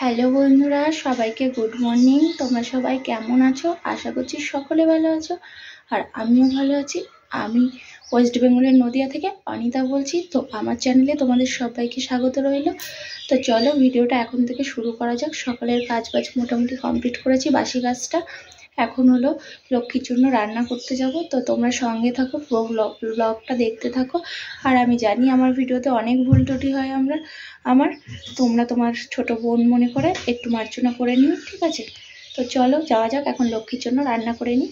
Hello বন্ধুরা, সবাইকে good morning. তোমরা সবাই কেমন আছো? আশা করছি সকলে ভালো আছো, আর আমিও ভালো আছি। আমি ওয়েস্ট বেঙ্গলের নদিয়া থেকে অনিতা বলছি। তো আমার চ্যানেলে তোমাদের সবাইকে স্বাগত রইল। তো চলো ভিডিওটা এখন থেকে শুরু করা যাক। সকালের কাজ মোটামুটি কমপ্লিট করেছি, বাসি কাজটা। এখন হলো লক্ষ্মীর জন্য রান্না করতে যাব। তো তোমরা সঙ্গে থাকো, ব্লগটা দেখতে থাকো। আর আমি জানি আমার ভিডিওতে অনেক ভুল ত্রুটি হয় আমার তোমরা তোমার ছোট বোন মনে করে একটু মার্জনা করে নিও, ঠিক আছে? তো চলো যাওয়া যাক, এখন লক্ষ্মীর জন্য রান্না করে নিই।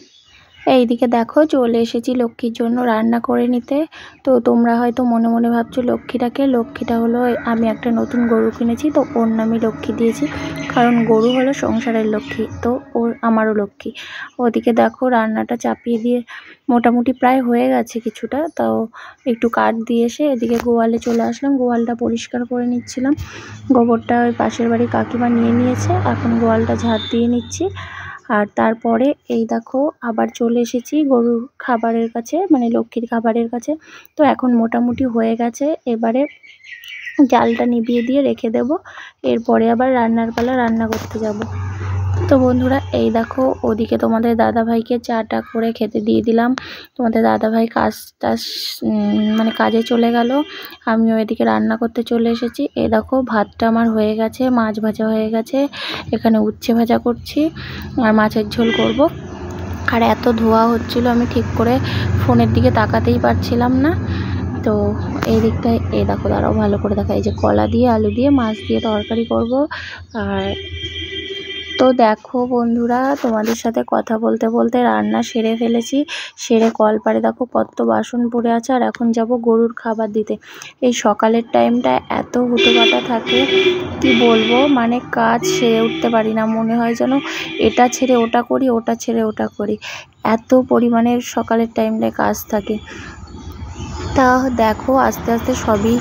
এইদিকে দেখো চলে এসেছি লক্ষ্মীর জন্য রান্না করে নিতে। তো তোমরা হয়তো মনে মনে ভাবছো লক্ষ্মীটা হলো আমি একটা নতুন গরু কিনেছি, তো ওর নামই লক্ষ্মী দিয়েছি, কারণ গরু হলো সংসারের লক্ষ্মী, তো ওর আমারও লক্ষ্মী। ওদিকে দেখো রান্নাটা চাপিয়ে দিয়ে মোটামুটি প্রায় হয়ে গেছে কিছুটা, তাও একটু কাঠ দিয়ে এসে এদিকে গোয়ালে চলে আসলাম। গোয়ালটা পরিষ্কার করে নিচ্ছিলাম। গোবরটা ওই পাশের বাড়ি কাকিমা নিয়ে নিয়েছে, এখন গোয়ালটা ঝাড় দিয়ে নিচ্ছি। আর তারপরে এই দেখো আবার চলে এসেছি গরুর খাবারের কাছে, মানে লক্ষ্মীর খাবারের কাছে। তো এখন মোটামুটি হয়ে গেছে, এবারে জালটা নিভিয়ে দিয়ে রেখে দেব। এরপরে আবার রান্নার পালা, রান্না করতে যাব। তো বন্ধুরা এই দেখো ওদিকে তোমাদের দাদাভাইকে চাটা করে খেতে দিয়ে দিলাম। তোমাদের দাদাভাই মানে কাজে চলে গেল, আমিও এদিকে রান্না করতে চলে এসেছি। এই দেখো ভাতটা আমার হয়ে গেছে, মাছ ভাজা হয়ে গেছে, এখানে উচ্ছে ভাজা করছি আর মাছের ঝোল করব। আর এত ধোয়া হচ্ছিল আমি ঠিক করে ফোনের দিকে তাকাতেই পারছিলাম না। তো এই দিকটায় এই দেখো, দাঁড়াও ভালো করে দেখা, এই যে কলা দিয়ে আলু দিয়ে মাছ দিয়ে তরকারি করব। আর তো দেখো বন্ধুরা, তোমাদের সাথে কথা বলতে বলতে রান্না সেরে ফেলেছি। সেরে কলপারে দেখো কত বাসন পড়ে আছে। আর এখন যাব গরুর খাবার দিতে। এই সকালের টাইমটা এত হুটোপাটা থাকে, কি বলবো, মানে কাজ সেরে উঠতে পারি না। মনে হয় যেন এটা ছেড়ে ওটা করি, ওটা ছেড়ে ওটা করি, এত পরিমাণে সকালের টাইমটায় কাজ থাকে। তা দেখো আস্তে আস্তে সবই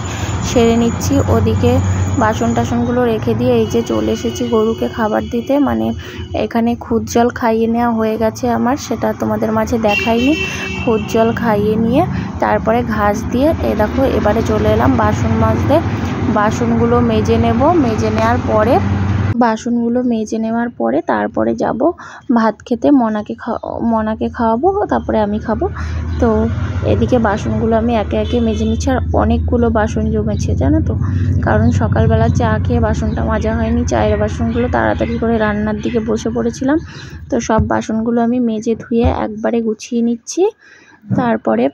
সেরে নিচ্ছি। ওদিকে বাসন টাসনগুলো রেখে দিয়ে এই যে চলে এসেছি গরুকে খাবার দিতে। মানে এখানে খুদ জল খাইয়ে নেওয়া হয়ে গেছে আমার, সেটা তোমাদের মাঝে দেখাইনি। খুদ জল খাইয়ে নিয়ে তারপরে ঘাস দিয়ে এই দেখো এবারে চলে এলাম বাসন মাজতে। বাসনগুলো মেজে নেব, মেজে নেওয়ার পরে তারপরে যাব ভাত খেতে। মনাকে খাওয়াবো, তারপরে আমি খাবো। তো এদিকে বাসনগুলো আমি একে একে মেজে নিচ্ছি। আর অনেকগুলো বাসন জমেছে জানো তো, কারণ সকালবেলা চা খেয়ে বাসনটা মাজা হয়নি। চায়ের বাসনগুলো তাড়াতাড়ি করে রান্নার দিকে বসে পড়েছিলাম, তো সব বাসনগুলো আমি মেজে ধুয়ে একবারে গুছিয়ে নিচ্ছি। তারপরে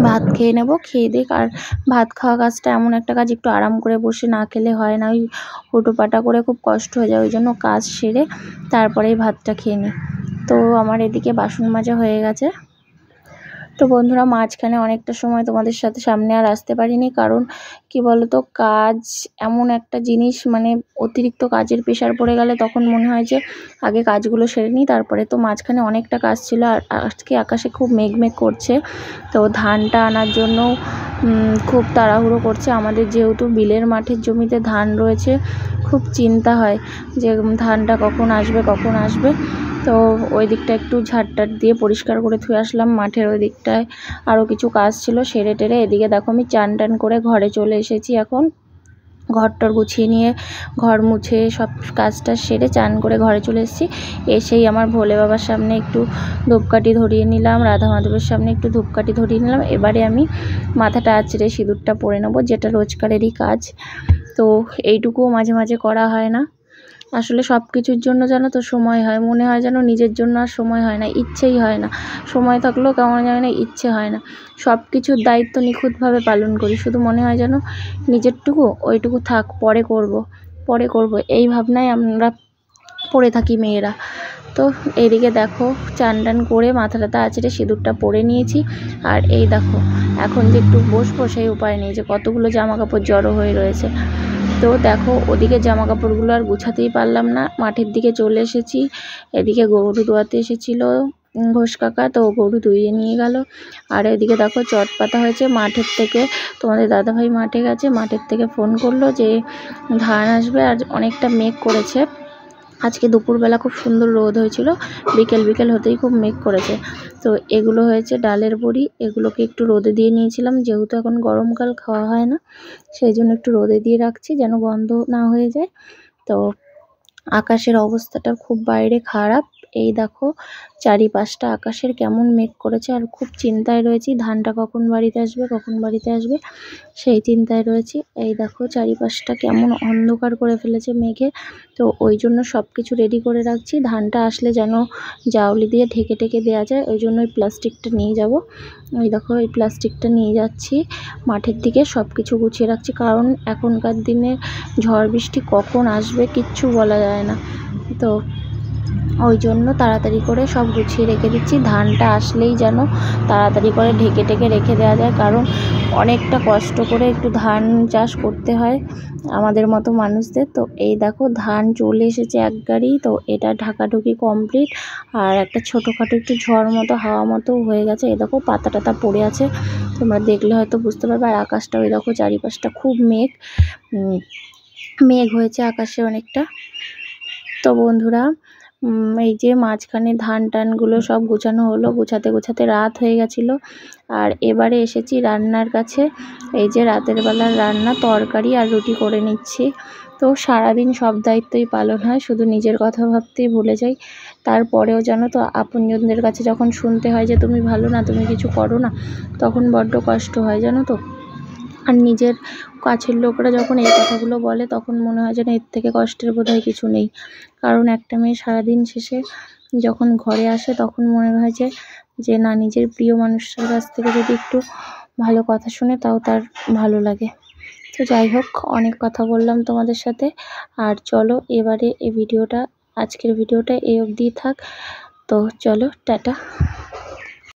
ভাত খেয়ে নেব। খেয়ে দিয়ে, আর ভাত খাওয়া কাজটা এমন একটা কাজ, একটু আরাম করে বসে না খেলে হয় না, ওই হুটোপাটা করে খুব কষ্ট হয়ে যায়। ওই জন্য কাজ সেরে তারপরেই ভাতটা খেয়ে নিই। তো আমার এদিকে বাসন মাজা হয়ে গেছে। তো বন্ধুরা মাঝখানে অনেকটা সময় তোমাদের সামনে আর আসতে পারিনি, কারণ কি বলতো, কাজ এমন একটা জিনিস, মানে অতিরিক্ত কাজের প্রেশার পড়ে গেলে তখন মনে হয় যে আগে কাজগুলো সেরে নিই তারপরে। তো মাঝখানে অনেকটা কাজ ছিল। আর আজকে আকাশে খুব মেঘ করছে, তো ধানটা আনার জন্য খুব তাড়াহুড়ো করছে আমাদের। যেহেতু বিলের মাঠের জমিতে ধান রয়েছে, খুব চিন্তা হয় যে ধানটা কখন আসবে। তো ওই দিকটা একটু ঝাড়টার দিয়ে পরিষ্কার করে ধুয়ে আসলাম। মাঠের ওই দিকটায় আরও কিছু কাজ ছিল, সেরে টেরে এদিকে দেখো আমি চান করে ঘরে চলে এসেছি। এখন ঘরটর গুছিয়ে নিয়ে, ঘর মুছে সব কাজটা সেরে চান করে ঘরে চলে এসেছি। এসেই আমার ভোলে বাবার সামনে একটু ধূপকাঠি ধরিয়ে নিলাম, রাধা মাধবের সামনে একটু ধূপকাঠি ধরিয়ে নিলাম। এবারে আমি মাথাটা আঁচড়ে সিঁদুরটা পরে নেবো, যেটা রোজকারেরই কাজ। তো এইটুকুও মাঝে মাঝে করা হয় না। আসলে সব কিছুর জন্য যেন তো সময় হয়, মনে হয় যেন নিজের জন্য আর সময় হয় না, ইচ্ছেই হয় না। সময় থাকলেও কেমন জানি না, ইচ্ছে হয় না। সব কিছুর দায়িত্ব নিখুঁতভাবে পালন করি, শুধু মনে হয় যেন নিজেরটুকু ওইটুকু থাক, পরে করব এই ভাবনায় আমরা পড়ে থাকি মেয়েরা। তো এইদিকে দেখো চান করে মাথাটা আঁচড়ে সিঁদুরটা পরে নিয়েছি। আর এই দেখো এখন যে একটু বসবো সেই উপায় নেই, যে কতগুলো জামা কাপড় জড়ো হয়ে রয়েছে। তো দেখো ওদিকে জামা কাপড়গুলো আর গুছাতেই পারলাম না, মাঠের দিকে চলে এসেছি। এদিকে গরু দোয়াতে এসেছিলো ঘোষ কাকা, তো গরু ধুইয়ে নিয়ে গেল। আর এদিকে দেখো চট পাতা হয়েছে মাঠের থেকে। তোমাদের দাদাভাই মাঠে গেছে, মাঠের থেকে ফোন করলো যে ধান আসবে, আর অনেকটা মেঘ করেছে। আজকে দুপুরবেলা খুব সুন্দর রোদ হয়েছিল, বিকেল হতেই খুব মেঘ করেছে। তো এগুলো হয়েছে ডালের বড়ি, এগুলোকে একটু রোদে দিয়ে নিয়েছিলাম, যেহেতু এখন গরমকাল খাওয়া হয় না, সেই জন্য একটু রোদে দিয়ে রাখছি যেন গন্ধ না হয়ে যায়। তো আকাশের অবস্থাটা খুব বাইরে খারাপ। এই দেখো চারিপাশটা আকাশের কেমন মেঘ করেছে, আর খুব চিন্তায় রয়েছি ধানটা কখন বাড়িতে আসবে সেই চিন্তায় রয়েছি। এই দেখো চারিপাশটা কেমন অন্ধকার করে ফেলেছে মেঘে, তো ওই জন্য সব কিছু রেডি করে রাখছি। ধানটা আসলে যেন জাউলি দিয়ে ঢেকে দেওয়া যায়, ওই জন্য ওই প্লাস্টিকটা নিয়ে যাব। ওই দেখো এই প্লাস্টিকটা নিয়ে যাচ্ছি মাঠের দিকে, সব কিছু গুছিয়ে রাখছি, কারণ এখনকার দিনে ঝড় বৃষ্টি কখন আসবে কিচ্ছু বলা যায় না। তো ওই জন্য তাড়াতাড়ি করে সব গুছিয়ে রেখে দিচ্ছি, ধানটা আসলেই যেন তাড়াতাড়ি করে ঢেকে রেখে দেওয়া যায়, কারণ অনেকটা কষ্ট করে একটু ধান চাষ করতে হয় আমাদের মতো মানুষদের। তো এই দেখো ধান চলে এসেছে এক গাড়ি, তো এটা ঢাকাঢুকি কমপ্লিট। আর একটা ছোটোখাটো একটু ঝড় মতো হাওয়া মতো হয়ে গেছে, এই দেখো পাতা টাতা পড়ে আছে, তোমরা দেখলে হয়তো বুঝতে পারবে। আর আকাশটা ওই দেখো চারিপাশটা খুব মেঘ হয়েছে আকাশে অনেকটা। তো বন্ধুরা এই যে মাঝখানে ধান টানগুলো সব গোছানো হলো, গোছাতে রাত হয়ে গেছিলো। আর এবারে এসেছি রান্নার কাছে। এই যে রাতের বেলার রান্না, তরকারি আর রুটি করে নিচ্ছি। তো সারাদিন সব দায়িত্বই পালন হয়, শুধু নিজের কথা ভাবতেই ভুলে যাই। তারপরেও জানো তো আপনজনদের কাছে যখন শুনতে হয় যে তুমি ভালো না, তুমি কিছু করো না, তখন বড্ড কষ্ট হয় জানো তো। আর নিজের কাছের লোকরা যখন এই কথাগুলো বলে, তখন মনে হয় যেন এর থেকে কষ্টের বোধহয় কিছু নেই। কারণ একটা মেয়ে সারাদিন শেষে যখন ঘরে আসে, তখন মনে হয় যে না, নিজের প্রিয় মানুষটার কাছ থেকে যদি একটু ভালো কথা শুনে, তাও তার ভালো লাগে। তো যাই হোক, অনেক কথা বললাম তোমাদের সাথে। আর চলো এবারে আজকের ভিডিওটা এই অবধি থাক। তো চলো টাটা।